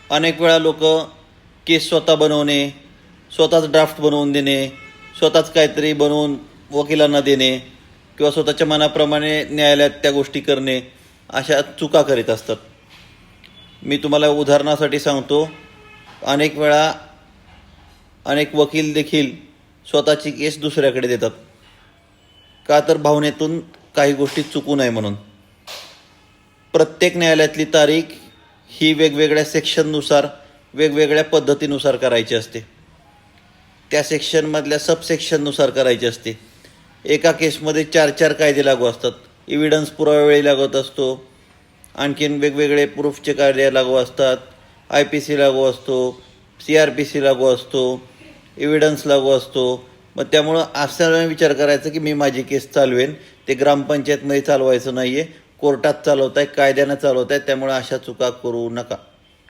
अनेक वेळा लोक केस स्वतः बनवणे, स्वतःच ड्राफ्ट बनवून देणे, स्वतःच काहीतरी बनवून वकिलांना देणे किंवा स्वतःच्या मनाप्रमाणे न्यायालयात त्या गोष्टी करणे अशा चुका करीत असतात. मी तुम्हाला उदाहरणासाठी सांगतो, अनेक वेळा अनेक वकील देखील स्वतःची केस दुसऱ्याकडे देतात, का तर भावनेतून काही गोष्टी चुकू नये म्हणून. प्रत्येक न्यायालयातली तारीख ही वेगवेगळ्या सेक्शननुसार वेगवेगळ्या पद्धतीनुसार करायची असते, त्या सेक्शनमधल्या सबसेक्शननुसार करायची असते. एका केसमध्ये 4 कायदे लागू असतात. एव्हिडन्स पुराव्यावेळी लागत असतो, आणखीन वेगवेगळे प्रूफचे कायदे लागू असतात, IPC लागू असतो, CRPC लागू असतो, एव्हिडन्स लागू असतो. मग त्यामुळं असा विचार करायचा की मी माझी केस चालवेन, ते ग्रामपंचायतमध्ये चालवायचं नाही आहे, कोर्टात चालवत आहे, कायद्यानं चालवत आहे. त्यामुळे अशा चुका करू नका.